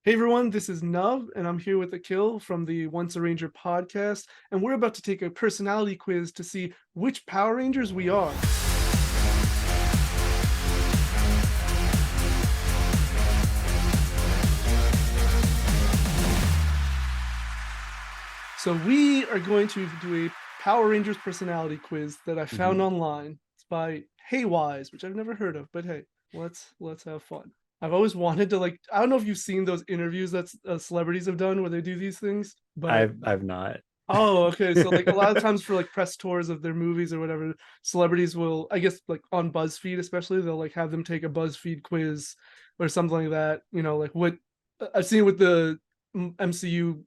Hey everyone, this is Nuv, and I'm here with Aqil from the Once a Ranger podcast, and we're about to take a personality quiz to see which Power Rangers we are. So we are going to do a Power Rangers personality quiz that I found online. It's by Haywise, which I've never heard of, but hey, let's have fun. I've always wanted to I don't know if you've seen those interviews that celebrities have done where they do these things, but I've not. oh, okay. So a lot of times for press tours of their movies or whatever, celebrities will, I guess on BuzzFeed especially, they'll have them take a BuzzFeed quiz or something like that. Like what I've seen with the MCU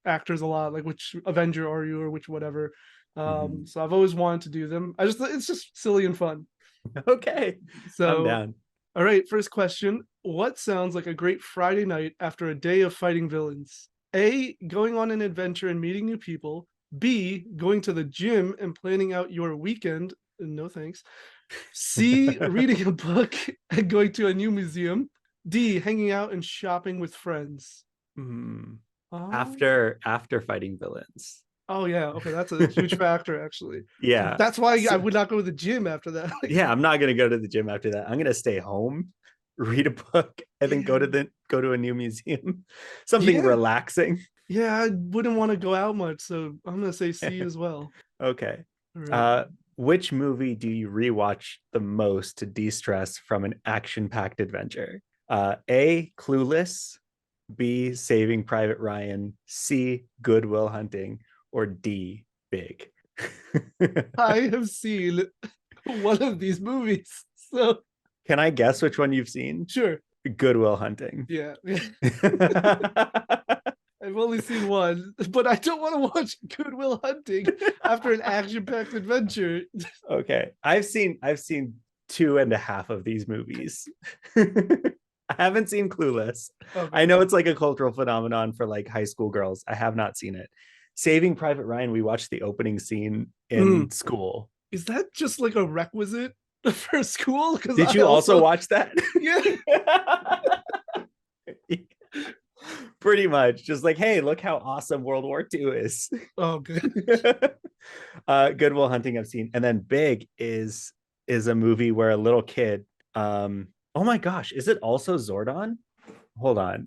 actors a lot, like which Avenger are you or which whatever. So I've always wanted to do them. It's just silly and fun. Okay, I'm So down. all right, first question. What sounds like a great Friday night after a day of fighting villains? A, going on an adventure and meeting new people. B, going to the gym and planning out your weekend. No thanks. C, reading a book and going to a new museum. D, hanging out and shopping with friends. Hmm. Oh, After fighting villains. oh yeah. Okay, that's a huge factor actually. Yeah. That's why I So, would not go to the gym after that. yeah, I'm not gonna go to the gym after that. I'm gonna stay home, read a book, and then Yeah, go to a new museum. Something yeah, relaxing. yeah. I wouldn't want to go out much, so I'm gonna say C as well. Okay. All right. Uh which movie do you rewatch the most to de-stress from an action-packed adventure? A, Clueless, B, Saving Private Ryan, C, Good Will Hunting, or D, Big? I have seen one of these movies. So Can I guess which one you've seen? sure. Good Will Hunting. Yeah. I've only seen one, but I don't want to watch Good Will Hunting after an action-packed adventure. Okay. I've seen two and a half of these movies. I haven't seen Clueless. I Okay. know it's like a cultural phenomenon for like high school girls. I have not seen it. Saving Private Ryan, we watched the opening scene in Mm. school. Is that just like a requisite for school? Because Did I you also also, watch that? yeah. Pretty much. Just like, hey, look how awesome World War II is. Oh, good. Good Will Hunting I've seen. And then Big is a movie where a little kid oh my gosh, is it also Zordon? Hold on.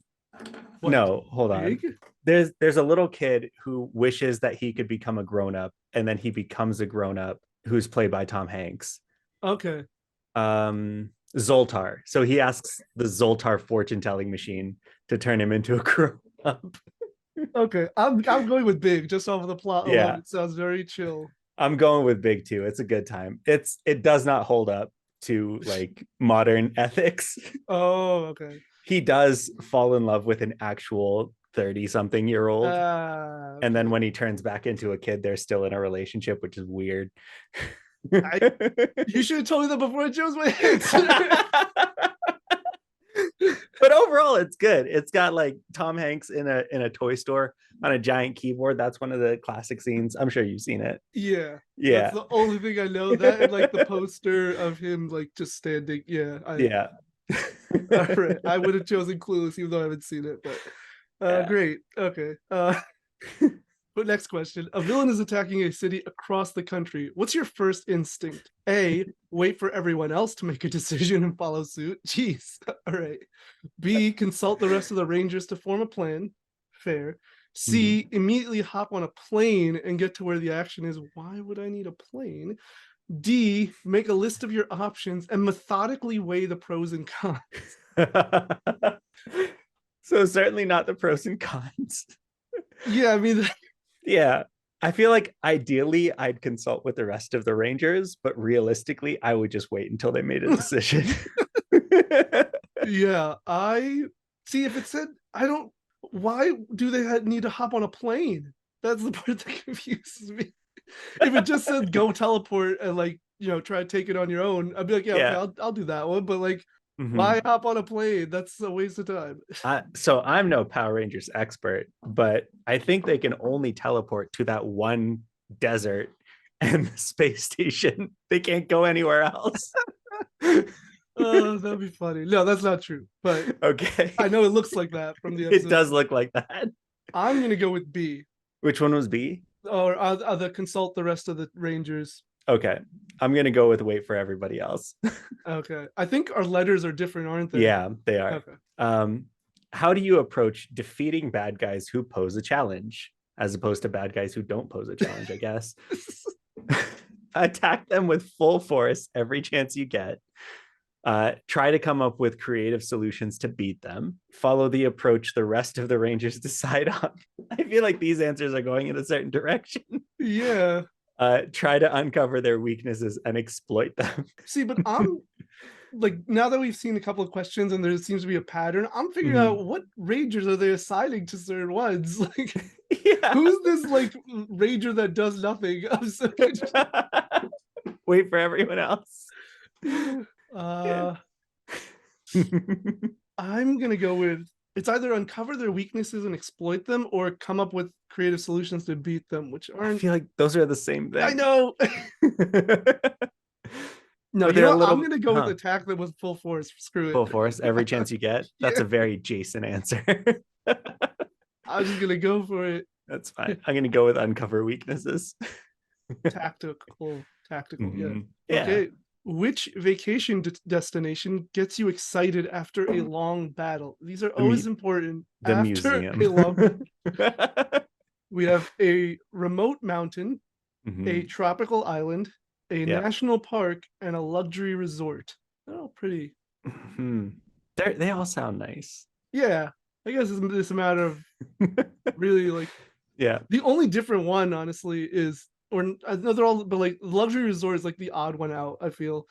What? No, hold on. Big? There's a little kid who wishes that he could become a grown up, and then he becomes a grown up who's played by Tom Hanks. Okay. Zoltar. So he asks the Zoltar fortune telling machine to turn him into a grown up. Okay. I'm going with Big just off of the plot alone. Yeah, It sounds very chill. I'm going with Big too. It's a good time. It does not hold up to like modern ethics. Oh, okay. He does fall in love with an actual 30 something year old, and then Okay. when he turns back into a kid they're still in a relationship, which is weird. I You should have told me that before I chose my answer. But overall it's good. It's got like Tom Hanks in a toy store on a giant keyboard. That's one of the classic scenes. I'm sure you've seen it. Yeah. That's Yeah. the only thing I know. That and the poster of him just standing. Yeah. I Yeah. All right. I would have chosen Clueless even though I haven't seen it, but Yeah. great. Okay. But next question. A villain is attacking a city across the country. What's your first instinct? A, wait for everyone else to make a decision and follow suit. Jeez. All right. B, consult the rest of the Rangers to form a plan. Fair. Mhm. C, immediately hop on a plane and get to where the action is. Why would I need a plane? D, make a list of your options and methodically weigh the pros and cons. So certainly not the pros and cons. Yeah, I mean, Yeah. I feel like ideally I'd consult with the rest of the Rangers, but realistically, I would just wait until they made a decision. yeah, I see if it said, I don't, why do they need to hop on a plane? That's the part that confuses me. If it just said go teleport and try to take it on your own, I'd be like, yeah, okay, Yeah. I'll do that one. But why Mhm. hop on a plane? That's a waste of time. So I'm no Power Rangers expert, but I think they can only teleport to that one desert and the space station. They can't go anywhere else. Oh, that'd be funny. No, that's not true. But Okay. I know it looks like that from the It episode. does look like that. I'm gonna go with B, Which one was B? or the consult the rest of the Rangers. Okay. I'm going to go with wait for everybody else. Okay, I think our letters are different, aren't they? Yeah, they are. Okay. Um, how do you approach defeating bad guys who pose a challenge as opposed to bad guys who don't pose a challenge, I guess? Attack them with full force every chance you get. Try to come up with creative solutions to beat them. Follow the approach the rest of the Rangers decide on. I feel like these answers are going in a certain direction. Yeah. Try to uncover their weaknesses and exploit them. See, but I'm like, now that we've seen a couple of questions and there seems to be a pattern, I'm figuring Mhm. out what Rangers are they assigning to certain ones. Like, Yeah. who's this like Ranger that does nothing? I'm so confused. Wait for everyone else. Uh, I'm gonna go with it's either uncover their weaknesses and exploit them, or come up with creative solutions to beat them, which I aren't. feel like those are the same I thing. know. No, But you they're know a what? I'm little gonna go with attack them with full force. Screw full it. force every chance you get. That's Yeah, a very Jason answer. I'm just gonna go for it. That's fine. I'm going to go with uncover weaknesses. Tactical. Yeah. Yeah. Okay. Which vacation destination gets you excited after a long battle? These are always important. The After museum. a long, we have a remote mountain, a Mhm. tropical island, a Yeah. national park, and a luxury resort. Oh, pretty. Mhm. They all sound nice. Yeah. I guess it's a matter of really like Yeah. the only different one, honestly, is or no, they're all, but like luxury resort is like the odd one out. I feel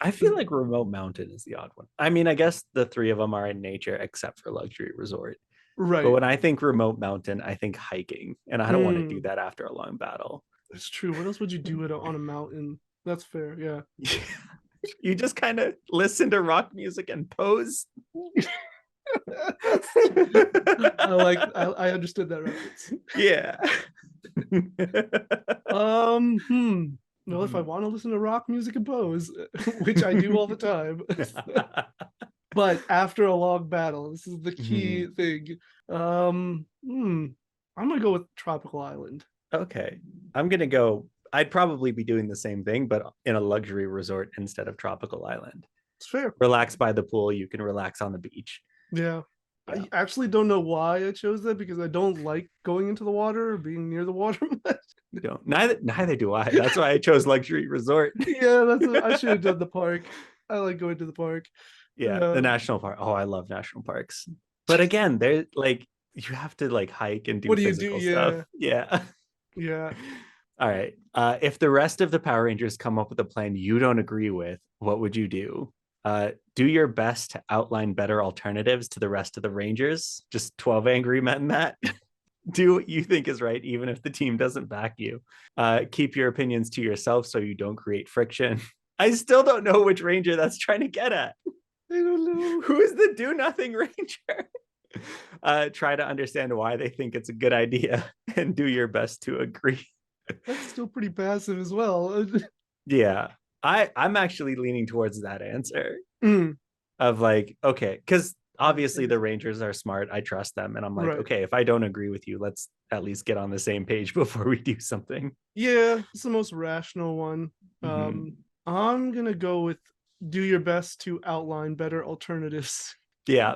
I feel like remote mountain is the odd one. I mean, I guess the three of them are in nature except for luxury resort. But right. when I think remote mountain, I think hiking, and I don't want to do Mm, that after a long battle. that's true. What else would you do on a mountain? That's fair. Yeah. You just kind of listen to rock music and pose. I understood that reference. Yeah. Well, if I want to listen to rock music and pose, which I do all the time, but after a long battle, this is the key thing. I'm gonna go with tropical island. Okay. I'm going to go. I'd probably be doing the same thing, but in a luxury resort instead of tropical island. It's fair. Relax by the pool. You can relax on the beach. Yeah. Yeah. I actually don't know why I chose that because I don't like going into the water or being near the water much. You don't. Neither do I. That's why I chose luxury resort. Yeah, I should have done the park. I like going to the park. Yeah, the national park. Oh, I love national parks. But again, they're like you have to like hike and do What do you do? physical stuff. Yeah. Yeah. All right. If the rest of the Power Rangers come up with a plan you don't agree with, what would you do? Do your best to outline better alternatives to the rest of the Rangers. Just 12 angry men that. Do what you think is right, even if the team doesn't back you. Keep your opinions to yourself so you don't create friction. I still don't know which Ranger that's trying to get at. I don't know. Who is the do nothing Ranger? Try to understand why they think it's a good idea and do your best to agree. That's still pretty passive as well. Yeah, I'm actually leaning towards that answer Mm, of like, okay, because obviously the Rangers are smart. I trust them. And I'm like, right. okay, if I don't agree with you, let's at least get on the same page before we do something. Yeah, it's the most rational one. I'm gonna go with do your best to outline better alternatives. Yeah.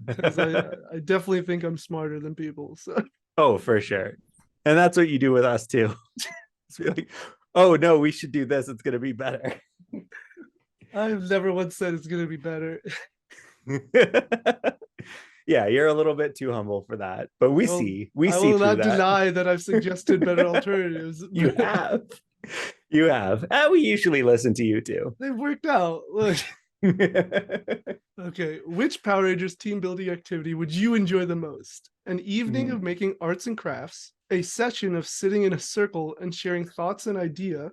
Because I definitely think I'm smarter than people. So Oh, for sure. And that's what you do with us too. It's like, oh no, we should do this. It's gonna be better. I've never once said it's gonna be better. Yeah, you're a little bit too humble for that. But we see I through will not that. deny that I've suggested better alternatives. You have. You have. We usually listen to you too. They've worked out. Look. Okay, which Power Rangers team building activity would you enjoy the most? An evening of making arts and crafts, a session of sitting in a circle and sharing thoughts and idea.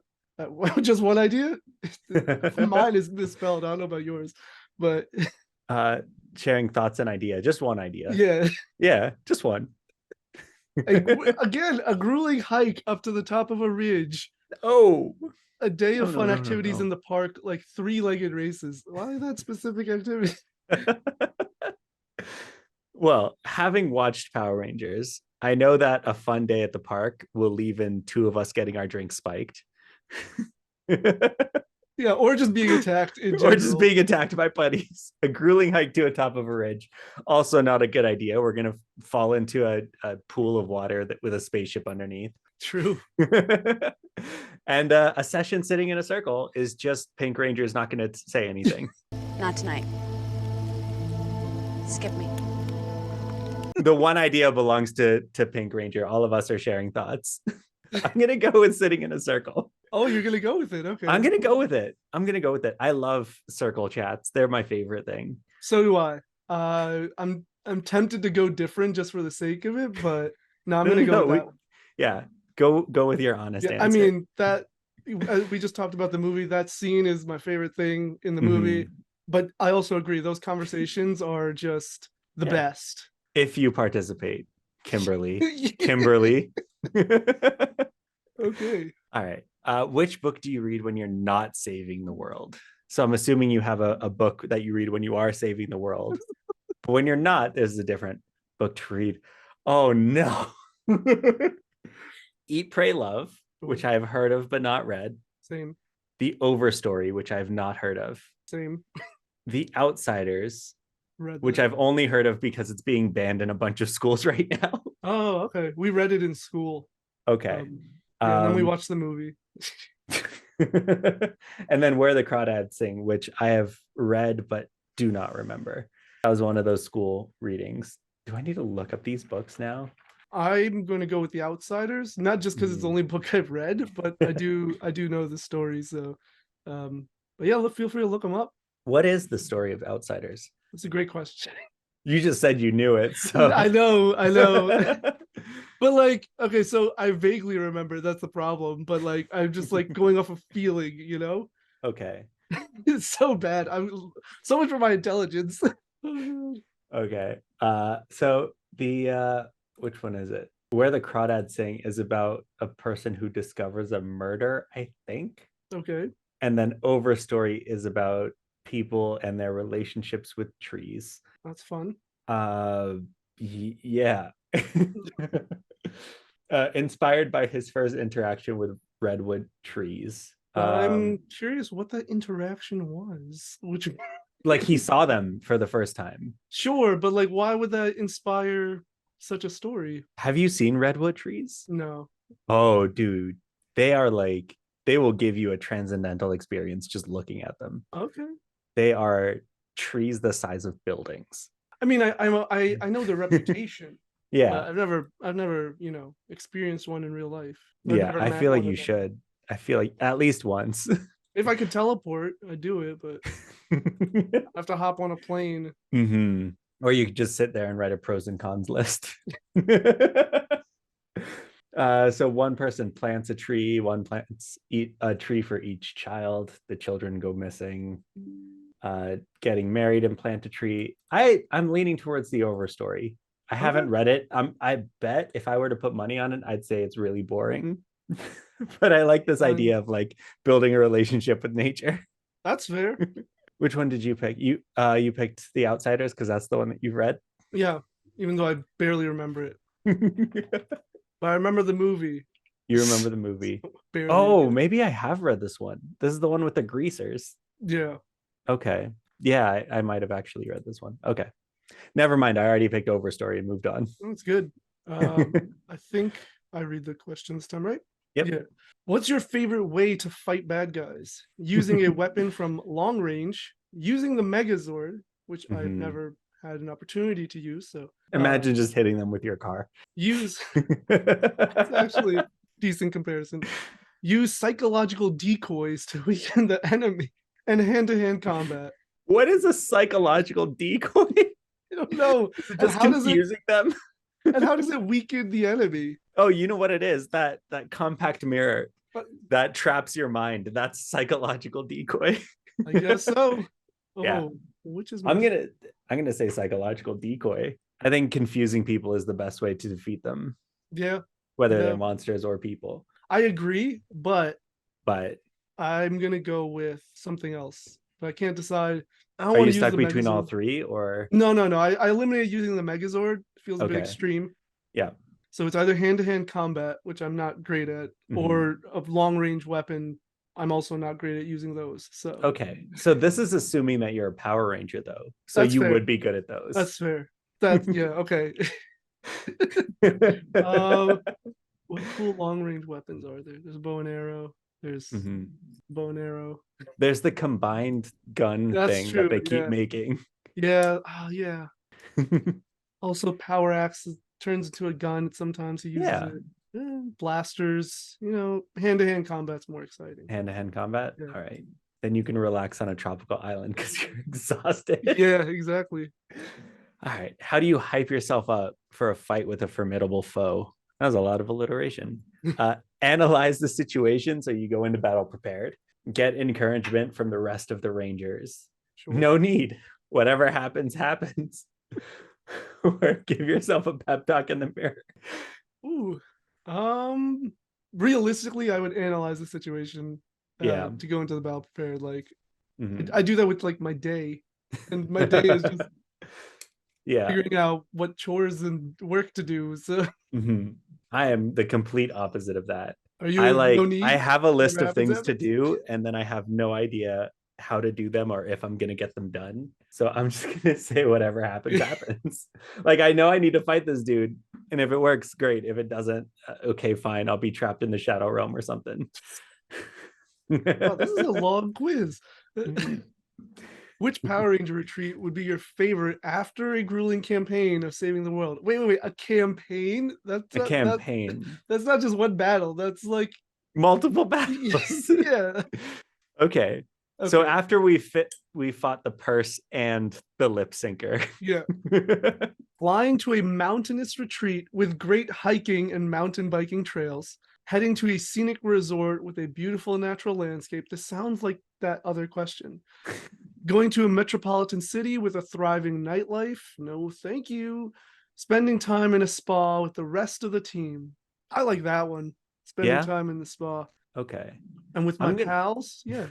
Just one idea? Mine is misspelled. I don't know about yours, but Sharing thoughts and idea. Just one idea. yeah. Yeah, just one. Again, a grueling hike up to the top of a ridge. Oh, A day of No, fun no, no, activities no. in the park, like 3-legged races. Why that specific activity? Well, having watched Power Rangers, I know that a fun day at the park will leave in two of us getting our drinks spiked. Yeah, or just being attacked in Or just general. being attacked by buddies. A grueling hike to a top of a ridge. Also not a good idea. We're going to fall into a pool of water with a spaceship underneath. True. And a session sitting in a circle is just Pink Ranger's not going to say anything. Not tonight. Skip me. The one idea belongs to Pink Ranger. All of us are sharing thoughts. I'm going to go with sitting in a circle. Oh, you're gonna go with it. Okay. I'm going to go with it. I love circle chats. They're my favorite thing. So do I. I'm tempted to go different just for the sake of it, but no, I'm gonna go with that one. Yeah, go with your honest answer. I mean that we just talked about the movie. That scene is my favorite thing in the movie. But I also agree those conversations are just the best. If you participate, Kimberly. Kimberly. Okay. All right. Which book do you read when you're not saving the world? So I'm assuming you have a book that you read when you are saving the world. But when you're not, there's a different book to read. Oh no. Eat, Pray, Love, which I have heard of but not read. Same. The Overstory, which I've not heard of. Same. The Outsiders, Read which that. I've only heard of because it's being banned in a bunch of schools right now. Oh, okay. We read it in school. Okay. Yeah, and then we watched the movie. And then Where the Crawdads Sing, which I have read but do not remember. That was one of those school readings. Do I need to look up these books now? I'm going to go with The Outsiders, not just because it's the only book I've read, but I do know the story. So, but yeah, feel free to look them up. What is the story of Outsiders? That's a great question. You just said you knew it, so I know. But like, okay, so I vaguely remember. That's the problem. But like, I'm just like going off of feeling, you know. Okay. It's so bad. I'm so much for my intelligence. Okay. So the which one is it? Where the Crawdads Sing is about a person who discovers a murder, I think. Okay. And then Overstory is about people and their relationships with trees. That's fun. Yeah. Inspired by his first interaction with redwood trees. I'm curious what that interaction was. Which, like, he saw them for the first time. Sure, but like, why would that inspire such a story? Have you seen redwood trees? No. Oh, dude, they will give you a transcendental experience just looking at them. Okay. They are trees the size of buildings. I mean, I know their reputation. Yeah. I've never, experienced one in real life. Yeah, I feel like you should. I feel like at least once. If I could teleport, I'd do it, but I have to hop on a plane. Mm-hmm. Or you could just sit there and write a pros and cons list. So one person plants a tree, one plants a tree for each child. The children go missing. Getting married and plant a tree. I'm leaning towards the Overstory. I haven't read it. I bet if I were to put money on it, I'd say it's really boring. But I like this idea of like building a relationship with nature. That's fair. Which one did you pick? You picked The Outsiders because that's the one that you've read. Yeah, even though I barely remember it. But I remember the movie. You remember the movie? Barely. Oh, maybe I have read this one. This is the one with the greasers. Yeah. Okay. Yeah, I might have actually read this one. Okay. Never mind. I already picked Overstory and moved on. That's good. I think I read the question this time, right? Yep. Yeah. What's your favorite way to fight bad guys? Using a weapon from long range, using the Megazord, which I've never had an opportunity to use. So imagine just hitting them with your car. Use it's actually a decent comparison. Use psychological decoys to weaken the enemy and hand-to-hand combat. What is a psychological decoy? I don't know. Just confusing them. And how does it weaken the enemy? Oh, you know what it is? That compact mirror that traps your mind. That's psychological decoy. I guess so. Yeah. Which is I'm gonna say psychological decoy. I think confusing people is the best way to defeat them. Yeah. Whether they're monsters or people. I agree, but I'm gonna go with something else, but I can't decide. I don't Are want you to use stuck the between all Megazord. three or? No. I eliminated using the Megazord. It feels a bit Okay. extreme. Yeah. So it's either hand-to-hand combat, which I'm not great at, Mhm. or a long-range weapon. I'm also not great at using those. So Okay. So this is assuming that you're a Power Ranger though. So that's you fair. would be good at those. That's fair. That's yeah, okay. um what cool long-range weapons are there? There's a bow and arrow. There's Mhm. bow and arrow. There's the combined gun That's thing that true. they keep Yeah. making. Yeah. Oh yeah. Also, power axe turns into a gun. Sometimes he uses Yeah. it. Blasters. Hand-to-hand combat's more exciting. Hand-to-hand combat. Yeah. All right. Then you can relax on a tropical island because you're exhausted. Yeah. Exactly. All right. How do you hype yourself up for a fight with a formidable foe? That was a lot of alliteration. Analyze the situation so you go into battle prepared. Get encouragement from the rest of the Rangers. Sure. No need. Whatever happens, happens. Or give yourself a pep talk in the mirror. Ooh. Realistically, I would analyze the situation Yeah. to go into the battle prepared. Like, Mhm. I do that with like my day, and my day is just Yeah. figuring out what chores and work to do. So, Mhm. I am the complete opposite of that. are you no I need? have a list Whatever of happens, things to happens. do, and then I have no idea how to do them or if I'm gonna get them done. So I'm just gonna say whatever happens, happens. Like I know I need to fight this dude, and if it works, great. If it doesn't, okay, fine. I'll be trapped in the Shadow Realm or something. Wow, this is a long quiz. Which Power Ranger retreat would be your favorite after a grueling campaign of saving the world? Wait. A campaign? A campaign, That's not just one battle. That's like multiple battles. yeah. Okay. So Okay. after we fought the purse and the lip syncer. Yeah. Flying to a mountainous retreat with great hiking and mountain biking trails, heading to a scenic resort with a beautiful natural landscape. This sounds like that other question. Going to a metropolitan city with a thriving nightlife. No, thank you. Spending time in a spa with the rest of the team. I like that one. Spending Yeah. time in the spa. Okay. And with my I'm gonna pals, yeah,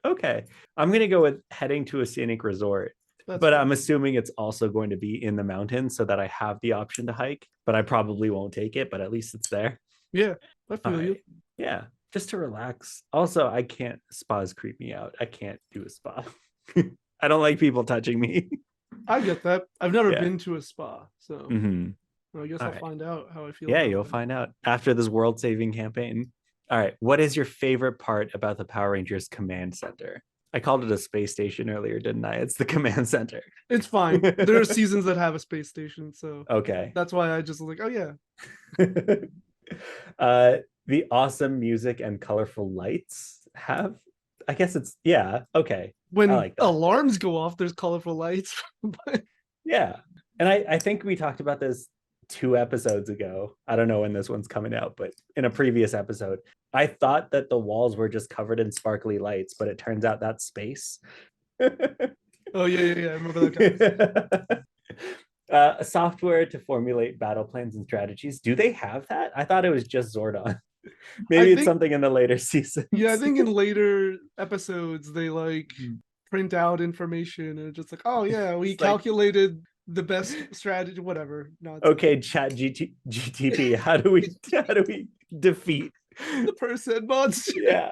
okay. I'm gonna go with heading to a scenic resort. that's But fair. I'm assuming it's also going to be in the mountains so that I have the option to hike, but I probably won't take it, but at least it's there. Yeah, I All feel you. right. Yeah. Just to relax. Also, I can't spas creep me out. I can't do a spa. I don't like people touching me. I get that. I've never Yeah. been to a spa, so Mm-hmm. I guess All I'll right. find out how I feel Yeah, about you'll that. find out after this world saving campaign. All right. What is your favorite part about the Power Rangers command center? I called it a space station earlier, didn't I? It's the command center. It's fine. There are seasons that have a space station, so Okay. that's why I just was like, oh yeah, uh, the awesome music and colorful lights have, I guess it's, yeah, okay. I when like that. alarms go off, there's colorful lights. But Yeah. And I think we talked about this 2 episodes ago. I don't know when this one's coming out, but in a previous episode, I thought that the walls were just covered in sparkly lights, but it turns out that's space. oh yeah. I remember that conversation. A software to formulate battle plans and strategies. Do they have that? I thought it was just Zordon. I Maybe it's think something in the later seasons. yeah, I think in later episodes they like print out information and it's just like, oh yeah, we It's like, calculated the best strategy, whatever nonsense. okay, GTP, how do we defeat? The percent monster. Yeah.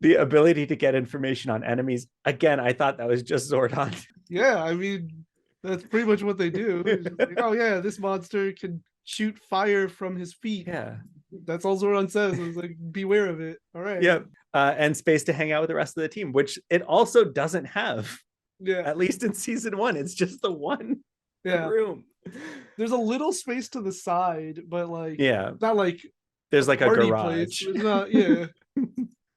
The ability to get information on enemies. Again, I thought that was just Zordon. Yeah, I mean that's pretty much what they do. It's just like, oh yeah, this monster can shoot fire from his feet. Yeah. That's all Zordon says. It's like beware of it. All right. Yep. And space to hang out with the rest of the team, which it also doesn't have. Yeah. At least in season 1, it's just the one Yeah. room. There's a little space to the side, but like Yeah. not like There's like a party garage. place. It's not, yeah.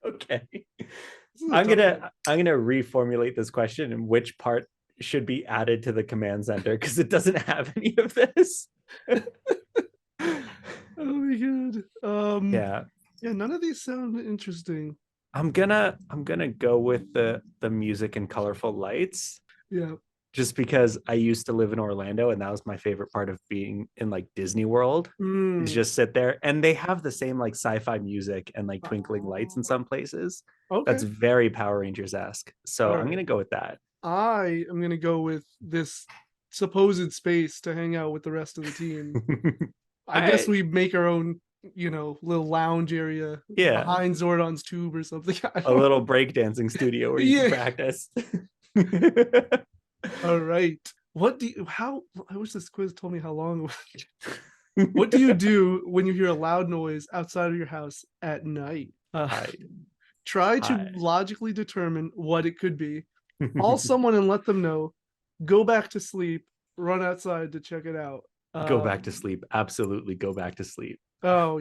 Okay. This is a I'm tough one. gonna reformulate this question and which part should be added to the command center because it doesn't have any of this. Oh my god. Yeah. Yeah, none of these sound interesting. I'm gonna go with the music and colorful lights. Yeah. just because I used to live in Orlando and that was my favorite part of being in like Disney World. Is Mm, just sit there and they have the same like sci-fi music and like twinkling lights in oh, some places. That's okay. very Power Rangers-esque. So All I'm right. gonna go with that. I am gonna go with this supposed space to hang out with the rest of the team. I guess I we make our own, little lounge area yeah, behind Zordon's tube or something. I a don't little know. breakdancing studio where you can Yeah. practice. All right. What do you how I wish this quiz told me how long it was. What do you do when you hear a loud noise outside of your house at night? Hide, Try to hide. logically determine what it could be. Call someone and let them know. Go back to sleep. Run outside to check it out. Go back to Um, sleep. Absolutely go back to sleep. oh,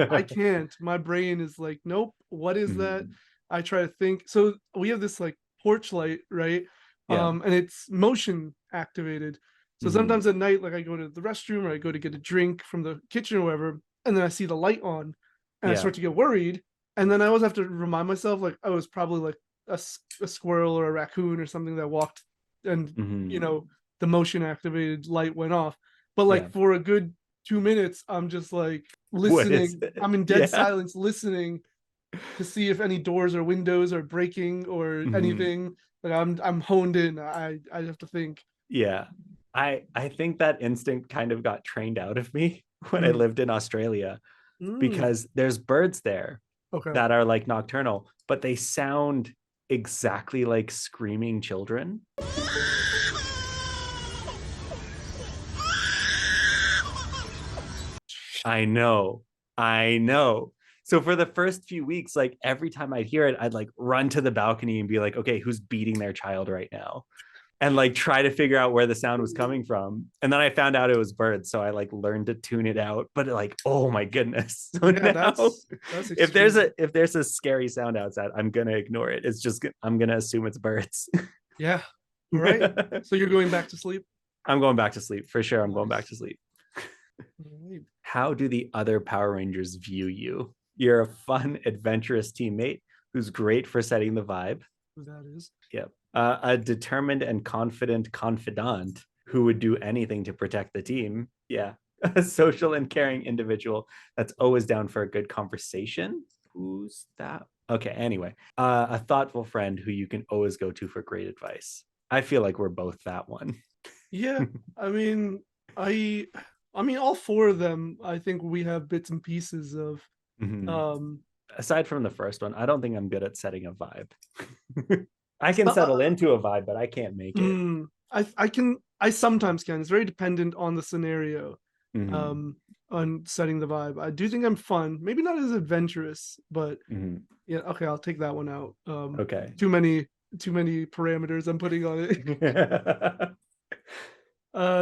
I can't. My brain is like, nope. What is that? Mhm. I try to think. So we have this like porch light, right? Yeah. And it's motion activated. So Mhm. sometimes at night, like I go to the restroom or I go to get a drink from the kitchen or whatever, and then I see the light on, and I Yeah. start to get worried. And then I always have to remind myself, like, oh, it's probably like a squirrel or a raccoon or something that walked, and you Mhm. know the motion activated light went off. But Yeah. like for a good 2 minutes, I'm just like What is listening. it? I'm in dead Yeah. silence, listening to see if any doors or windows are breaking or Mhm. anything. Like I'm honed in. I have to think. Yeah. I think that instinct kind of got trained out of me when I Mm, lived in Australia mm, because there's birds there okay. that are like nocturnal, but they sound exactly like screaming children. I know. I know. So for the first few weeks, like every time I'd hear it, I'd like run to the balcony and be like, okay, who's beating their child right now? And like try to figure out where the sound was coming from. And then I found out it was birds. So I like learned to tune it out. But like, oh my goodness. So Yeah, now that's if extreme. there's a scary sound outside, I'm gonna ignore it. It's just I'm gonna assume it's birds. Yeah. All right. So you're going back to sleep. I'm going back to sleep for sure. I'm going back Nice. to sleep. All right. How do the other Power Rangers view you? You're a fun, adventurous teammate who's great for setting the vibe. Who that is? Yep. A determined and confident confidant who would do anything to protect the team. Yeah. A social and caring individual that's always down for a good conversation. Who's that? Okay. Anyway, a thoughtful friend who you can always go to for great advice. I feel like we're both that one. Yeah. I mean, I I mean all four of them, I think we have bits and pieces of Mhm. um Aside from the first one, I don't think I'm good at setting a vibe. I can uh, settle into a vibe, but I can't make it. I sometimes can. It's very dependent on the scenario, Mm-hmm. um, on setting the vibe. I do think I'm fun. Maybe not as adventurous, but Mm-hmm. yeah, okay, I'll take that one out. Okay. Too many parameters I'm putting on it.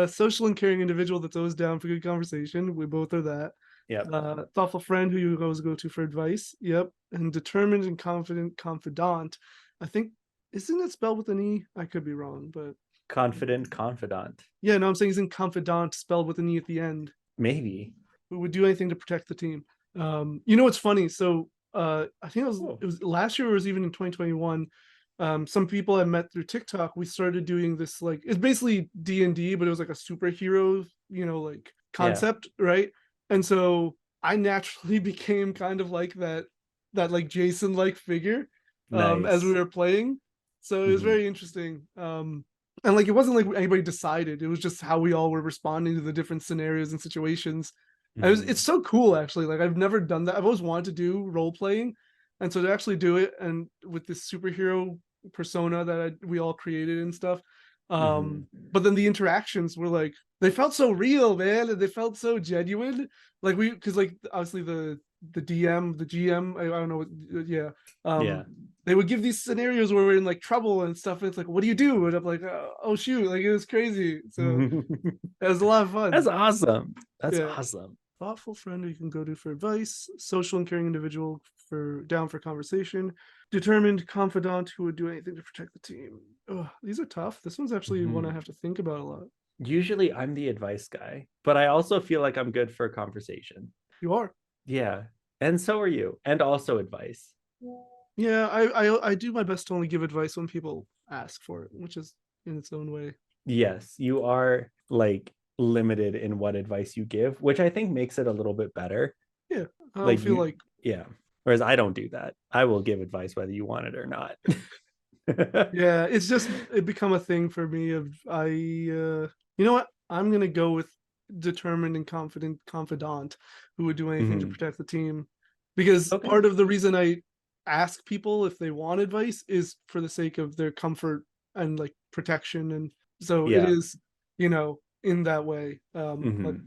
Social and caring individual that's always down for good conversation. We both are that. Yep. Thoughtful friend who you always go to for advice. Yep. And determined and confident confidant. I think isn't it spelled with an E? I could be wrong, but Confident confidant. yeah, no, I'm saying isn't confidant spelled with an E at the end. Maybe. Who would do anything to protect the team. What's funny? So I think Oh. it was last year or it was even in 2021. Some people I met through TikTok, we started doing this like it's basically D&D, but it was like a superhero, like Yeah. concept, right? And so I naturally became kind of like that like Jason like figure as we Nice. were playing. So it was Mm-hmm. very interesting. And like it wasn't like anybody decided, it was just how we all were responding to the different scenarios and situations. And it's Mm-hmm. so cool actually. Like I've never done that. I've always wanted to do role playing, and so to actually do it and with this superhero persona that we all created and stuff. Mm-hmm. But then the interactions were like they felt so real, man, and they felt so genuine. Like because like obviously the DM, the GM, I don't know, yeah. Yeah. Um, they would give these scenarios where we're in like trouble and stuff. And it's like, what do you do? And I'm like, oh shoot, like it was crazy. So it was a lot of That's fun. awesome. That's Yeah. awesome. Thoughtful friend who you can go to for advice, social and caring individual for down for conversation, determined confidant who would do anything to protect the team. Oh, these are tough. This one's actually one I Mm-hmm. have to think about a lot. Usually I'm the advice guy, but I also feel like I'm good for a conversation. You are. Yeah. And so are you. And also advice. Yeah, I do my best to only give advice when people ask for it, which is in its own way. Yes, you are like limited in what advice you give, which I think makes it a little bit better. Yeah, I don't Like feel you, like yeah. Whereas I don't do that. I will give advice whether you want it or not. yeah, it's just it become a thing for me of you know what? I'm gonna go with determined and confident confidant who would do anything to Mhm. protect the team. Because Okay. part of the reason I ask people if they want advice is for the sake of their comfort and like protection. And so it Yeah. is, you know, in that way. Like Hmm.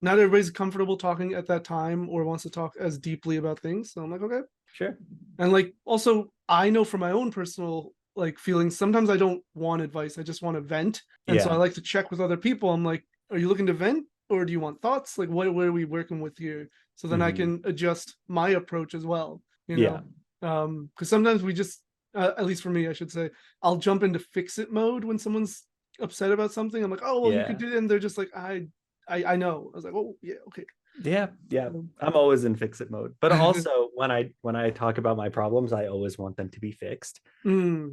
not everybody's comfortable talking at that time or wants to talk as deeply about things. So I'm like, okay, Sure. and like also I know from my own personal like feelings, sometimes I don't want advice, I just want to vent. And so I Yeah. like to check with other people. I'm like, are you looking to vent or do you want thoughts? Like what are we working with here? So then I Hmm. can adjust my approach as well, you Yeah. know. Because sometimes we just at least for me I should say, I'll jump into fix it mode when someone's upset about something. I'm like, oh well, you could Yeah. do it, and they're just like, I know. I was like, oh yeah, okay. Yeah. Yeah. Um, I'm always in fix it mode. But also when I talk about my problems, I always want them to be fixed. mm,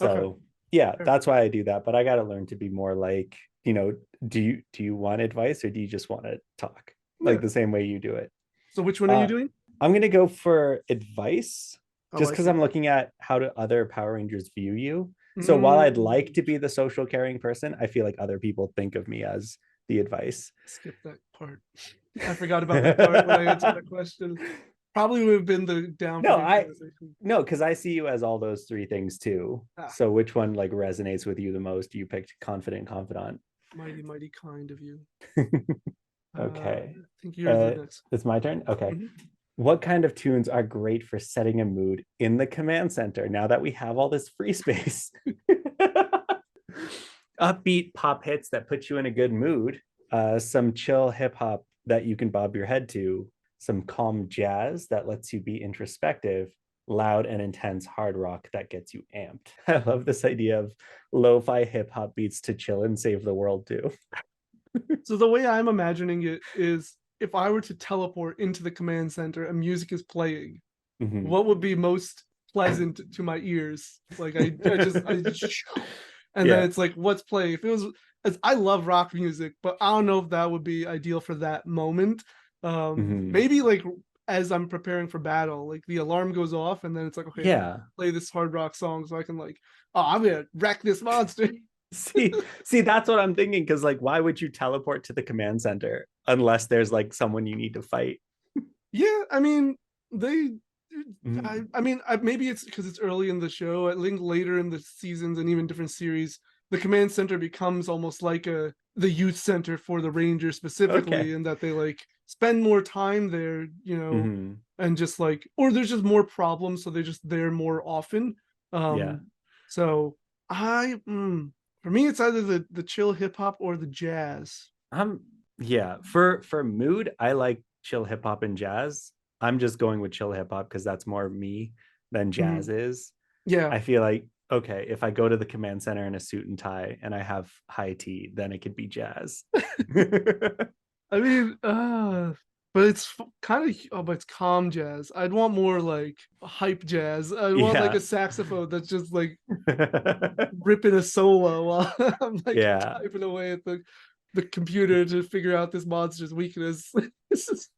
okay. So yeah, that's why I do that. But I gotta learn to be more like, do you want advice or do you just want to talk? Yeah. Like the same way you do it. So which one are you Uh doing? I'm gonna go for advice Oh, just I because see. I'm looking at how do other Power Rangers view you. So while I'd like Mm, to be the social caring person, I feel like other people think of me as the advice. skip that part. I forgot about that part when I answered that question. Probably would have been the down for No, the I organization. no, because I see you as all those three things too. Ah, So which one like resonates with you the most? You picked confident, confidant. mighty, mighty kind of you. I Okay. think you're the next. It's my turn. Okay. Mhm. What kind of tunes are great for setting a mood in the command center now that we have all this free space? Upbeat pop hits that put you in a good mood, some chill hip hop that you can bob your head to, some calm jazz that lets you be introspective, loud and intense hard rock that gets you amped. I love this idea of lo-fi hip hop beats to chill and save the world too. So the way I'm imagining it is if I were to teleport into the command center and music is playing, Mhm. what would be most pleasant to my ears? Like I just and then Yeah. it's like what's playing? If it was as I love rock music, but I don't know if that would be ideal for that moment. Mhm. Maybe like as I'm preparing for battle, like the alarm goes off and then it's like, okay, Yeah. play this hard rock song so I can like, oh, I'm gonna wreck this monster. See, that's what I'm thinking. Because, like, why would you teleport to the command center unless there's like someone you need to fight? Yeah, I mean, they Mhm. maybe it's because it's early in the show. I think later in the seasons and even different series, the command center becomes almost like the youth center for the Rangers Okay. specifically, and that they like spend more time there, you know, Hmm. and just like, or there's just more problems, so they're just there more often. Yeah. So for me, it's either the chill hip hop or the jazz. Um. Yeah. For mood, I like chill hip hop and jazz. I'm just going with chill hip hop because that's more me than jazz Mhm. is. Yeah, I feel like okay, if I go to the command center in a suit and tie and I have high tea, then it could be jazz. I mean, but it's kind of, oh, but it's calm jazz. I'd want more like hype jazz. I'd want like Yeah. a saxophone that's just like ripping a solo while I'm like Yeah. typing away at the computer to figure out this monster's weakness. This is,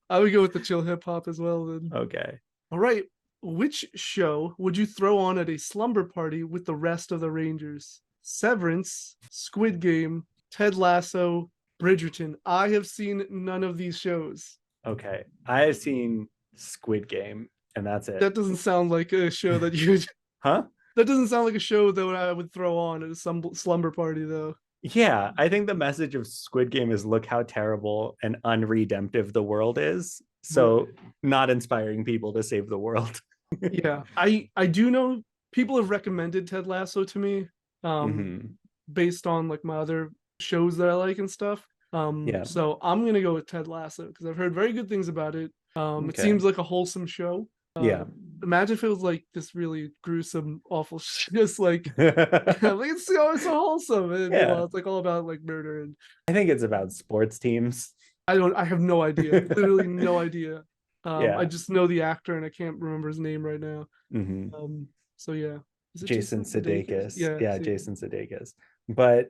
I would go with the chill hip hop as well then. Okay. All right. Which show would you throw on at a slumber party with the rest of the Rangers? Severance, Squid Game, Ted Lasso, Bridgerton. I have seen none of these shows. Okay. I have seen Squid Game and that's it. That doesn't sound like a show that you. Huh? That doesn't sound like a show that I would throw on at some slumber party, though. Yeah, I think the message of Squid Game is look how terrible and unredemptive the world is. Right. So, not inspiring people to save the world. Yeah, I do know people have recommended Ted Lasso to me, um, Hmm. based on like my other shows that I like and stuff. Yeah. So I'm gonna go with Ted Lasso because I've heard very good things about it. It Okay. seems like a wholesome show. Yeah. Imagine if it was like this really gruesome, awful, just like like it's so wholesome. And Yeah. meanwhile, it's like all about like murder and I think it's about sports teams. I have no idea, literally no idea. I Yeah. just know the actor and I can't remember his name right now. Hmm. Um, so yeah. Is it Jason Jason Sudeikis? Sudeikis. Yeah, Yeah, see. Jason Sudeikis. But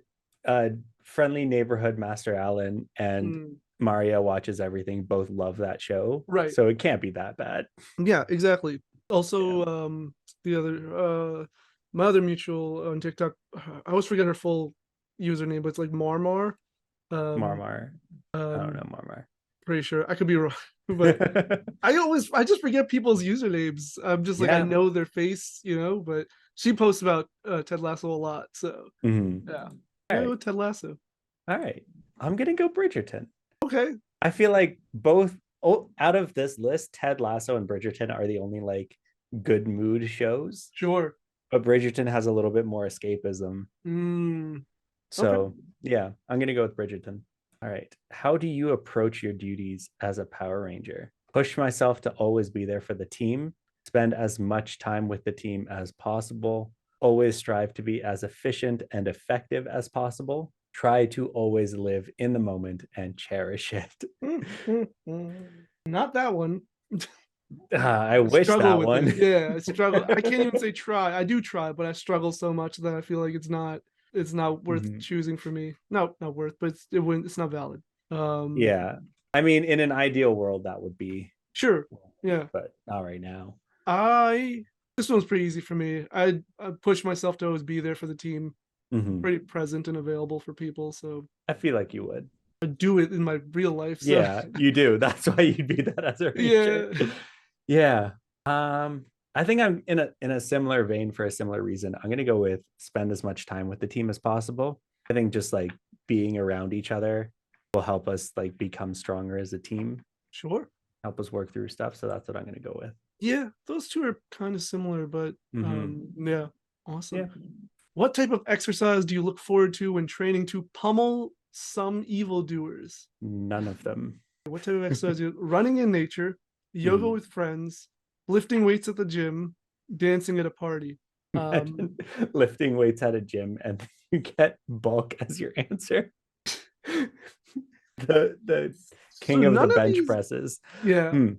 Friendly Neighborhood Master Allen and Mm, Maria Watches Everything both love that show. right. So it can't be that bad. Yeah, exactly. Yeah. Also, the other my other mutual on TikTok, I always forget her full username, but it's like Marmar. Um, Marmar. I don't um, know Marmar. pretty sure I could be wrong, but I just forget people's usernames. I'm just like I Yeah. know their face, but she posts about Ted Lasso a lot, so Mhm. yeah. All Yeah, right. with Ted Lasso. All right. I'm gonna go Bridgerton. Okay, I feel like both out of this list, Ted Lasso and Bridgerton are the only like good mood shows. sure. But Bridgerton has a little bit more escapism. Mm, okay. So yeah, I'm gonna go with Bridgerton. All right. How do you approach your duties as a Power Ranger? Push myself to always be there for the team, spend as much time with the team as possible, always strive to be as efficient and effective as possible, try to always live in the moment and cherish it. Not that one. I I wish struggle that with it. one. Yeah, I struggle. I can't even say try. I do try, but I struggle so much that I feel like it's not worth Mhm. choosing for me. No, not worth, but it's not valid. Um, Yeah. I mean, in an ideal world, that would be, sure. Yeah. but not right now. I This one's pretty easy for me. I push myself to always be there for the team, Mhm. pretty present and available for people. So I feel like you would. I do it in my real life. So Yeah, you do. That's why you'd be that as a ranger. yeah. Yeah. I think I'm in a similar vein for a similar reason. I'm gonna go with spend as much time with the team as possible. I think just like being around each other will help us like become stronger as a team, Sure. help us work through stuff. So that's what I'm gonna go with. Yeah, those two are kind of similar, but yeah, Yeah. awesome. What type of exercise do you look forward to when training to pummel some evildoers? None of them. What type of exercise? Running in nature, yoga Mhm. with friends, lifting weights at the gym, dancing at a party. Imagine lifting weights at a gym and you get bulk as your answer. The So king of the none of bench these, presses. yeah. Hmm.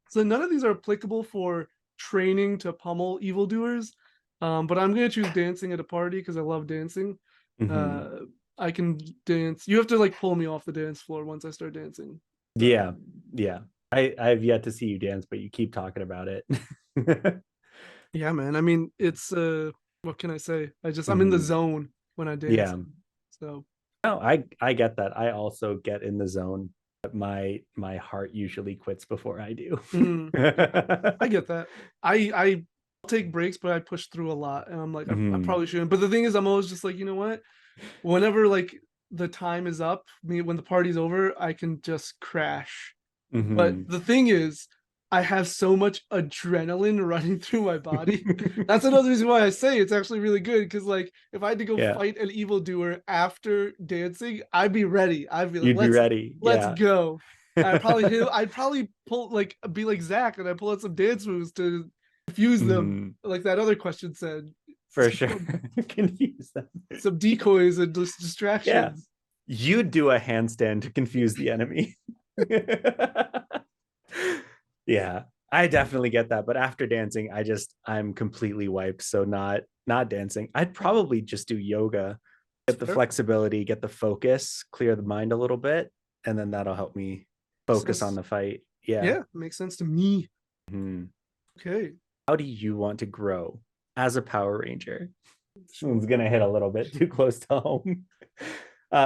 So none of these are applicable for training to pummel evildoers. But I'm gonna choose dancing at a party because I love dancing. Mhm. Uh, I can dance. You have to like pull me off the dance floor once I start dancing. So Yeah, yeah. I've yet to see you dance, but you keep talking about it. yeah, man. I mean, it's what can I say? I'm in the Mhm. zone when I dance. Yeah. So No, I get that. I also get in the zone, but my heart usually quits before I do. mhm, I get that. I take breaks, but I push through a lot, and I'm like, I Mhm. probably shouldn't. But the thing is, I'm always just like, you know what? Whenever like the time is up, when the party's over, I can just crash. But Mhm. the thing is, I have so much adrenaline running through my body. That's another reason why I say it's actually really good. Because like, if I had to go Yeah, fight an evildoer after dancing, I'd be ready. I'd be like, you'd be ready. let's Yeah. go. I'd probably pull like be like Zach, and I pull out some dance moves to confuse them, Mhm. like that other question said. For sure. Confuse them. Some decoys and Yeah. distractions. You'd do a handstand to confuse the enemy. Yeah, I definitely get that. But after dancing, I'm completely wiped. So not dancing. I'd probably just do yoga, It's get the fair. flexibility, get the focus, clear the mind a little bit, and then that'll help me focus on Sense. the fight. Yeah. Yeah, makes sense to me. Hmm. Okay. How do you want to grow as a Power Ranger? This one's Sure. gonna hit a little bit too close to home.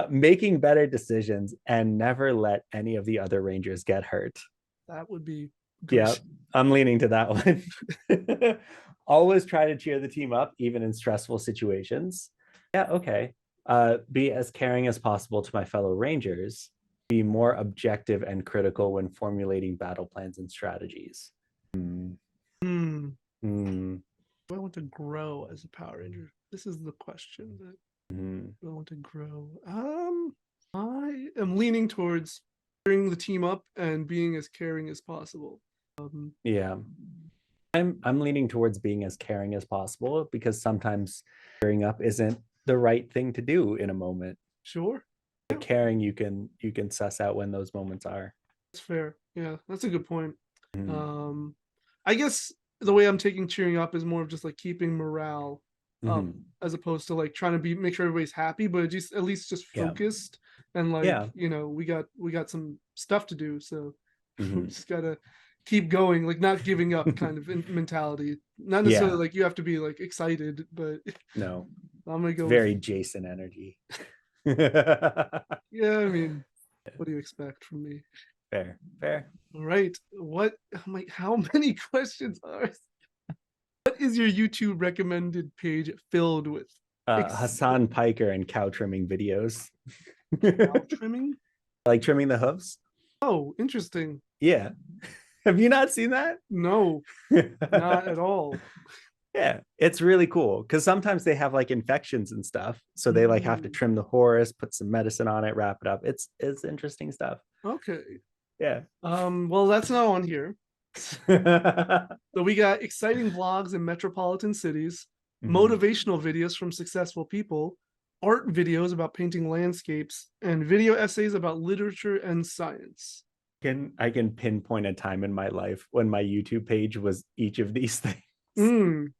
Making better decisions and never let any of the other Rangers get hurt. That would be good. Yeah, I'm leaning to that one. Always try to cheer the team up, even in stressful situations. Yeah, okay. Be as caring as possible to my fellow Rangers. Be more objective and critical when formulating battle plans and strategies. Hmm. Hmm. Hmm. Do I want to grow as a Power Ranger? This is the question that Hmm. do I want to grow. I am leaning towards bringing the team up and being as caring as possible. Yeah. I'm leaning towards being as caring as possible because sometimes cheering up isn't the right thing to do in a moment. Sure. But Yeah, caring, you can suss out when those moments are. that's fair. Yeah, that's a good point. Mhm. Um, I guess the way I'm taking cheering up is more of just like keeping morale up, Mhm. as opposed to like trying to make sure everybody's happy, but just at least just Yeah. focused, and like, Yeah. we got some stuff to do, so we Mhm. just gotta keep going, like not giving up kind of mentality. Not necessarily Yeah. like you have to be like excited, but No, I'm gonna it's go with, very Jason energy. yeah, I mean, what do you expect from me? Fair, fair. All right. What, I'm like, how many questions are, what is your YouTube recommended page filled with? Hassan Piker and cow trimming videos. Cow trimming? Like trimming the hooves. Oh, interesting. Yeah. Have you not seen that? No, not at all. Yeah, it's really cool because sometimes they have like infections and stuff, so they like have to Mm, trim the horse, put some medicine on it, wrap it up. It's interesting stuff. okay. Yeah. Well, that's not on here. So we got exciting vlogs in metropolitan cities, Mhm. motivational videos from successful people, art videos about painting landscapes, and video essays about literature and science. I can pinpoint a time in my life when my YouTube page was each of these things. Mm,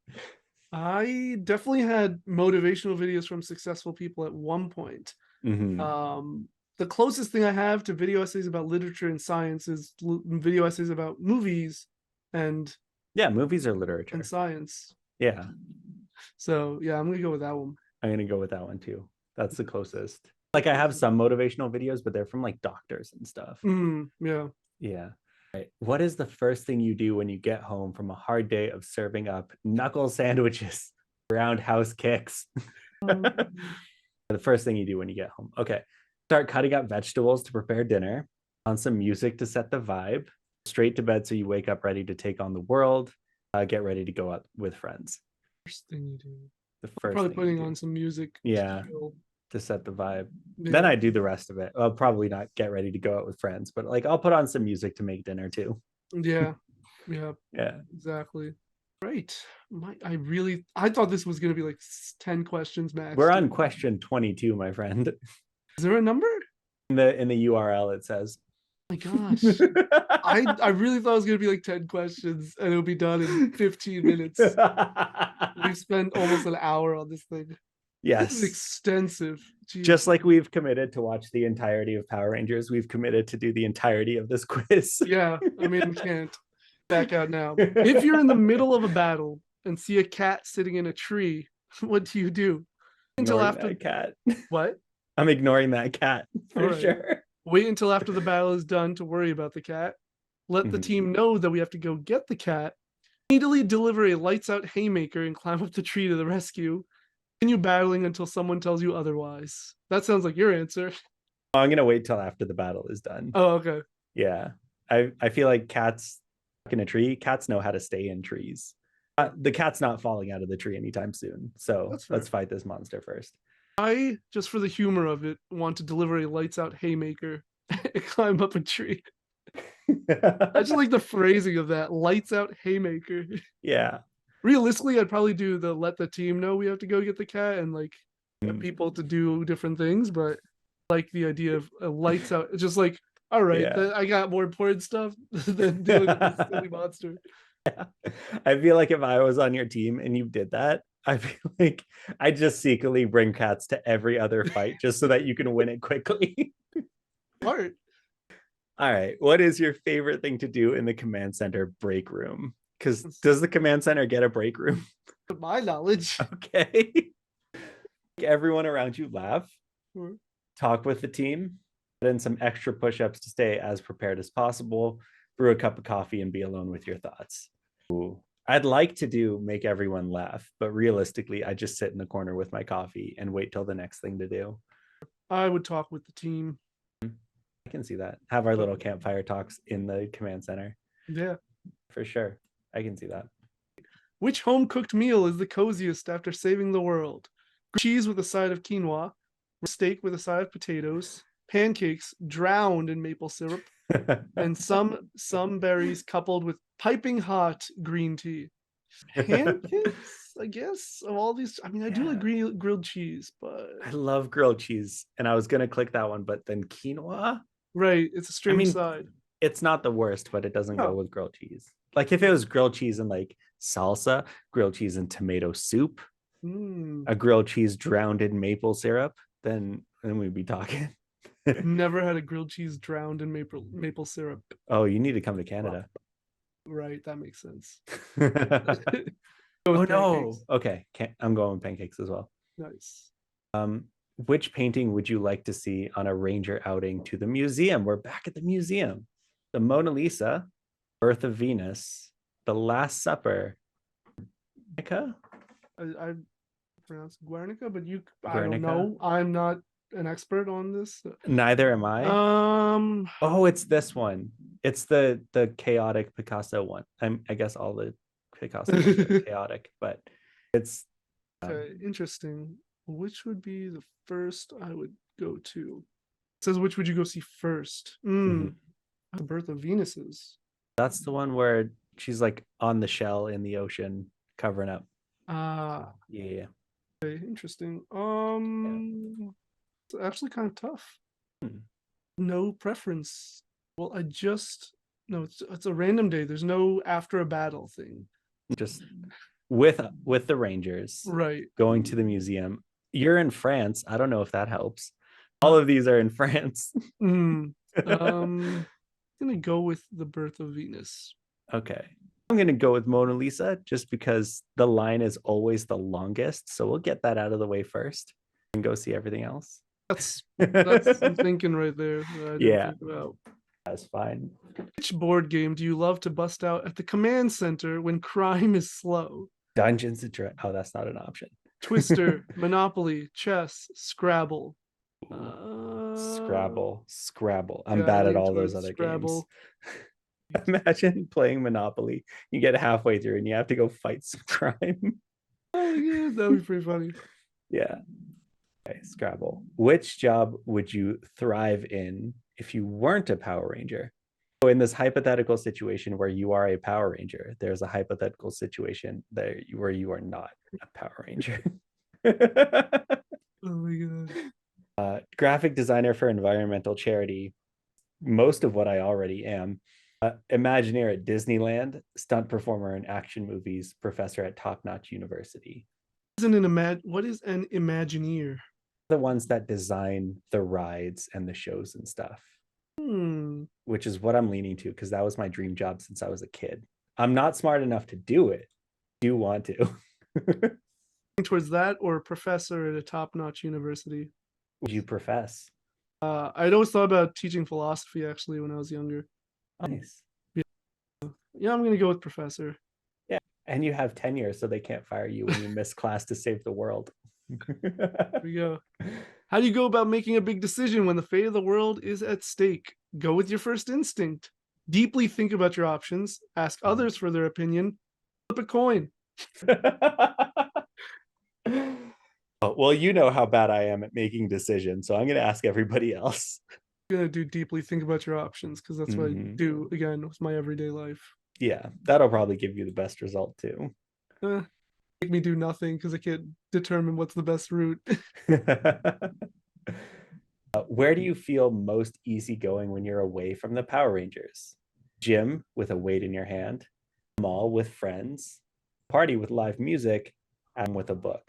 I definitely had motivational videos from successful people at one point. Mhm. Um, the closest thing I have to video essays about literature and science is video essays about movies and Yeah, movies are and literature. science. Yeah, So yeah, I'm gonna go with that one. I'm gonna go with that one too. That's the closest. Like I have some motivational videos, but they're from like doctors and stuff. Yeah. Yeah. Right. What is the first thing you do when you get home from a hard day of serving up knuckle sandwiches, roundhouse kicks? Um, The first thing you do when you get home. Okay. Start cutting up vegetables to prepare dinner, on some music to set the vibe, straight to bed so you wake up ready to take on the world, get ready to go out with friends. first thing you do. The I'm first probably thing you putting do. on some music to Yeah, chill. to set the vibe. Then Yeah. I do the rest of it. I'll probably not get ready to go out with friends, but like I'll put on some music to make dinner too. Yeah. Yeah. Yeah. Exactly. Right. I thought this was gonna be like 10 questions max, We're dude. on question 22, my friend. Is there a number? In the URL it says. Oh my gosh. I really thought it was gonna be like 10 questions and it'll be done in 15 minutes. We've spent almost an hour on this thing. This is Yes. extensive. Jeez. Just like we've committed to watch the entirety of Power Rangers, we've committed to do the entirety of this quiz. Yeah, I mean, we can't back out now. If you're in the middle of a battle and see a cat sitting in a tree, what do you do? Until Ignoring after that cat. what? I'm ignoring that cat All for right. sure. Wait until after the battle is done to worry about the cat. Let the Mhm. team know that we have to go get the cat. Immediately deliver a lights out haymaker and climb up the tree to the rescue. Continue battling until someone tells you otherwise. That sounds like your answer. I'm gonna wait till after the battle is done. Oh, okay. Yeah. I feel like cats in a tree, cats know how to stay in trees. The cat's not falling out of the tree anytime soon. So That's let's fair. fight this monster first. I, just for the humor of it, want to deliver a lights out haymaker and climb up a tree. I just like the phrasing of that lights out haymaker. Yeah. Realistically, I'd probably do the let the team know we have to go get the cat and like get Mm. people to do different things, but I like the idea of a lights out. It's just like, all right, Yeah. I got more important stuff than dealing with this silly monster. I feel like if I was on your team and you did that, I feel like I just secretly bring cats to every other fight just so that you can win it quickly. Art. All right. What is your favorite thing to do in the command center break room? Because does the command center get a break room? To my knowledge. Okay. Everyone around you laugh, Sure. talk with the team, put in some extra push ups to stay as prepared as possible, brew a cup of coffee, and be alone with your thoughts. Ooh. I'd like to do make everyone laugh, but realistically, I just sit in the corner with my coffee and wait till the next thing to do. I would talk with the team. I can see that. Have our little campfire talks in the command center Yeah. for sure. I can see that. Which home cooked meal is the coziest after saving the world? Cheese with a side of quinoa, steak with a side of potatoes, pancakes drowned in maple syrup, and some berries coupled with piping hot green tea. Pancakes, I guess, of all these. I mean, I do like Yeah, grilled cheese, but I love grilled cheese, and I was gonna click that one, but then quinoa. right, it's a I strange mean, side. it's not the worst, but it doesn't go No, with grilled cheese. Like if it was grilled cheese and like salsa, grilled cheese and tomato soup, Mm. a grilled cheese drowned in maple syrup, then we'd be talking. Never had a grilled cheese drowned in maple syrup. Oh, you need to come to Canada. Right, that makes sense. Go Oh with no. pancakes. Okay, I'm going with pancakes as well. Nice. Which painting would you like to see on a ranger outing to the museum? We're back at the museum. The Mona Lisa, Birth of Venus, The Last Supper, Guernica? I pronounce Guernica, but I don't Guernica? know. I'm not an expert on this. Neither am I. Um, Oh, it's this one. It's the chaotic Picasso one. I guess all the Picasso ones are chaotic, but it's okay, interesting. Which would be the first I would go to? It says which would you go see first? mhm. The Birth of Venus is. That's the one where she's like on the shell in the ocean covering up. Ah, Yeah. okay, interesting. Yeah. It's actually kind of tough. Hmm. No preference. Well, no, it's a random day. There's no after a battle thing. Just with the Rangers Right. going to the museum. You're in France. I don't know if that helps. All of these are in France. Mm, I'm gonna go with the Birth of Venus. Okay. I'm going to go with Mona Lisa just because the line is always the longest. So we'll get that out of the way first and go see everything else. That's some thinking right there that I didn't Yeah, think about. that's fine. Which board game do you love to bust out at the command center when crime is slow? Dungeons and Dragons. Oh, that's not an option. Twister, Monopoly, chess, Scrabble. Scrabble. I'm Yeah, I bad at lean all those towards other games. Scrabble. Imagine playing Monopoly. You get halfway through and you have to go fight some crime. Oh yeah, that would be pretty funny. Yeah. Okay, Scrabble. Which job would you thrive in if you weren't a Power Ranger? So in this hypothetical situation where you are a Power Ranger, there's a hypothetical situation there where you are not a Power Ranger. Oh my god. Graphic designer for environmental charity, most of what I already am. Imagineer at Disneyland, stunt performer in action movies, professor at top-notch university. What is an Imagineer? The ones that design the rides and the shows and stuff, which is what I'm leaning to because that was my dream job since I was a kid. I'm not smart enough to do it. I do want to. Towards that or a professor at a top-notch university? Would you profess? I'd always thought about teaching philosophy actually when I was younger. Nice. Yeah, I'm gonna go with professor. Yeah, and you have tenure, so they can't fire you when you miss class to save the world. Here we go. How do you go about making a big decision when the fate of the world is at stake? Go with your first instinct. Deeply think about your options. Ask others for their opinion. Flip a coin. Oh, well, you know how bad I am at making decisions, so I'm going to ask everybody else. I'm gonna do deeply think about your options because that's what I do again with my everyday life. Yeah, that'll probably give you the best result too. Make me do nothing because I can't determine what's the best route. Where do you feel most easygoing when you're away from the Power Rangers? Gym with a weight in your hand, mall with friends, party with live music, and with a book.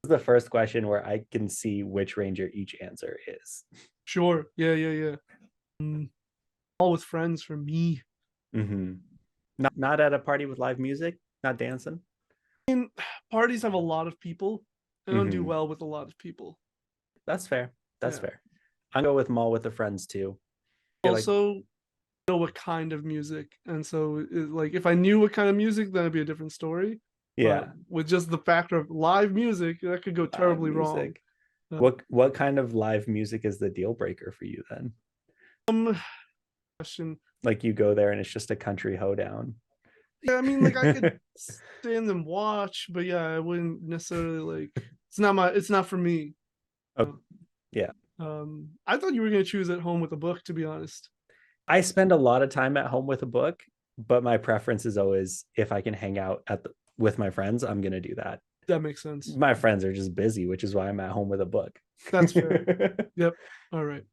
This is the first question where I can see which ranger each answer is. Sure. Yeah. All with friends for me. Mm-hmm. Not at a party with live music, not dancing. I mean, parties have a lot of people. I don't do well with a lot of people. That's fair. That's fair. I'll go with mall with the friends too. Also, know what kind of music, and so like if I knew what kind of music, then it'd be a different story. Yeah. But with just the factor of live music, that could go terribly wrong. What kind of live music is the deal breaker for you then? Question. Like you go there and it's just a country hoedown. Yeah, I mean, like I could stand and watch, but yeah, I wouldn't necessarily like. It's not for me. Oh, yeah. I thought you were gonna choose at home with a book, to be honest. I spend a lot of time at home with a book, but my preference is always if I can hang out with my friends, I'm gonna do that. That makes sense. My friends are just busy, which is why I'm at home with a book. That's fair. Yep. All right.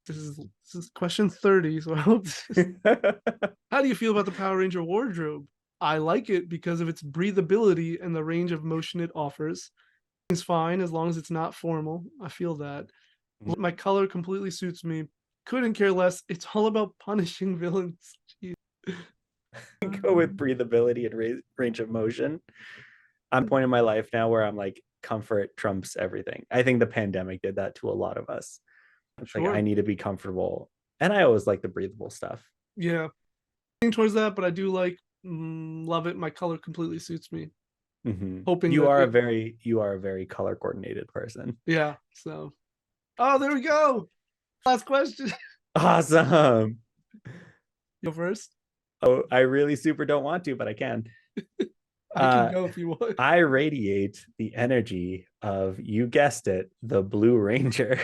This is question 30, so I hope how do you feel about the Power Ranger wardrobe? I like it because of its breathability and the range of motion it offers. It's fine as long as it's not formal. I feel that. My color completely suits me. Couldn't care less. It's all about punishing villains. Jeez. Go with breathability and range of motion. I'm at a point in my life now where I'm like, comfort trumps everything. I think the pandemic did that to a lot of us. It's like, I need to be comfortable. And I always like the breathable stuff. Yeah. Towards that, but I do like love it. My color completely suits me. Hoping you are a very color coordinated person. Yeah. So there we go. Last question. Awesome. Go first. Oh, I really super don't want to, but I can. I can go if you want. I radiate the energy of, you guessed it, the Blue Ranger.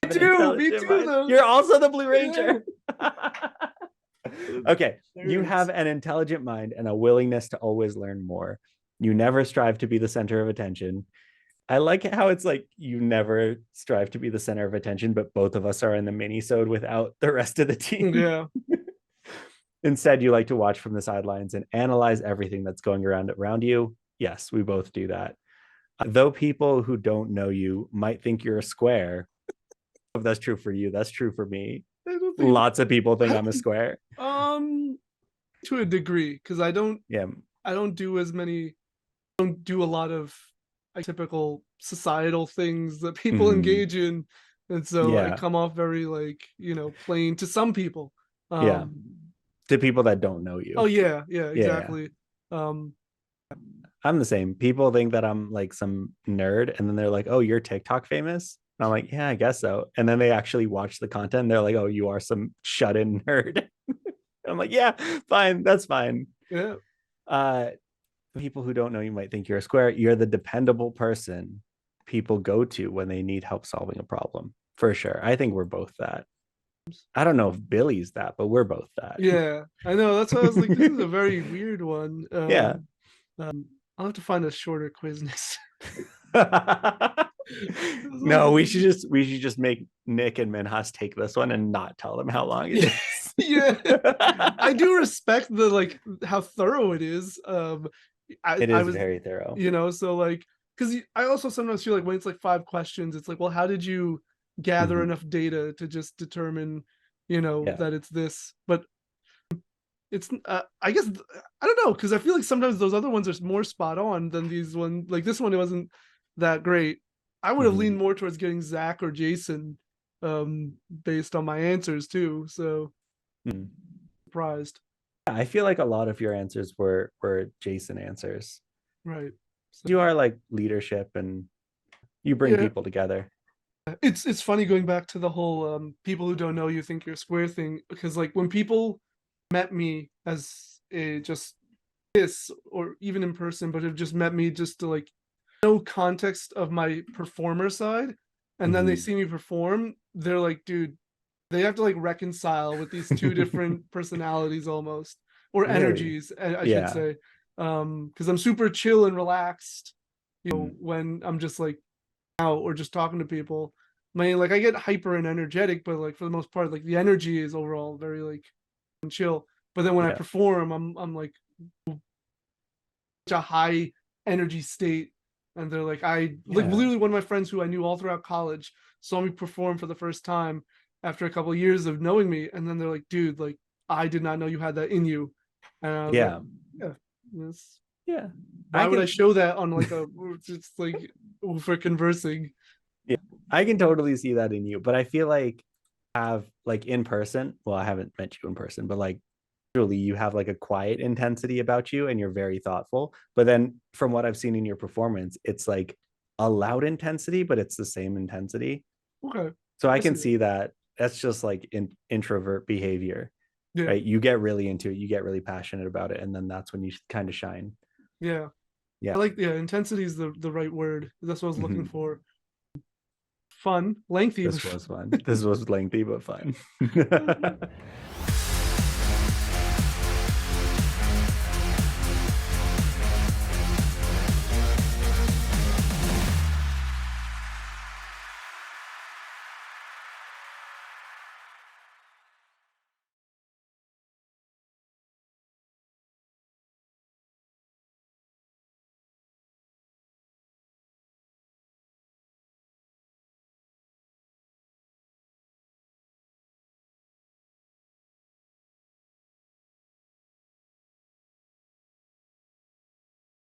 Me too, though. You're also the Blue Ranger. Yeah. Okay. There you have an intelligent mind and a willingness to always learn more. You never strive to be the center of attention. I like how it's like you never strive to be the center of attention, but both of us are in the Mini-Sode without the rest of the team. Yeah. Instead, you like to watch from the sidelines and analyze everything that's going around you. Yes, we both do that. Though people who don't know you might think you're a square, if that's true for you, that's true for me. Lots of people think I'm a square. To a degree, because I don't do a lot of typical societal things that people engage in, and so I come off very plain to some people. To people that don't know you. Oh yeah, exactly. I'm the same. People think that I'm like some nerd, and then they're like, "Oh, you're TikTok famous?" And I'm like, "Yeah, I guess so." And then they actually watch the content, and they're like, "Oh, you are some shut-in nerd." I'm like, "Yeah, fine, that's fine." Yeah. People who don't know you might think you're a square. You're the dependable person people go to when they need help solving a problem. For sure. I think we're both that. I don't know if Billy's that, but we're both that. Yeah, I know. That's why I was like, this is a very weird one. I'll have to find a shorter quiz next. No, we should just make Nick and Minhas take this one and not tell them how long it is. Yeah. I do respect how thorough it is. It is very thorough. So because I also sometimes feel like when it's like 5 questions, it's like, well, how did you gather enough data to just determine, that it's this? But it's I guess I don't know, because I feel like sometimes those other ones are more spot on than these one. Like this one, it wasn't that great. I would have leaned more towards getting Zach or Jason, based on my answers too. So surprised. I feel like a lot of your answers were Jason answers. Right. So you are like leadership, and you bring people together. It's funny going back to the whole people who don't know you think you're a square thing, because like when people met me as a just this, or even in person, but have just met me just to like no context of my performer side, and then they see me perform, they're like, dude, they have to like reconcile with these two different personalities almost, or energies, I should say, because I'm super chill and relaxed, when I'm just like out or just talking to people. I get hyper and energetic, but like for the most part, like the energy is overall very like chill. But then when I perform, I'm like such a high energy state, and they're like, literally one of my friends who I knew all throughout college saw me perform for the first time after a couple of years of knowing me, and then they're like, dude, like I did not know you had that in you. And I was like, why would I show that on like it's like for conversing? Yeah, I can totally see that in you, but I feel like have like in person, well, I haven't met you in person, but like really you have like a quiet intensity about you, and you're very thoughtful. But then from what I've seen in your performance, it's like a loud intensity, but it's the same intensity. Okay. So I can see that that's just like introvert behavior. Right? You get really into it, you get really passionate about it, and then that's when you kind of shine. I like intensity is the right word. That's what I was looking for. Fun, lengthy. This was fun. This was lengthy but fun.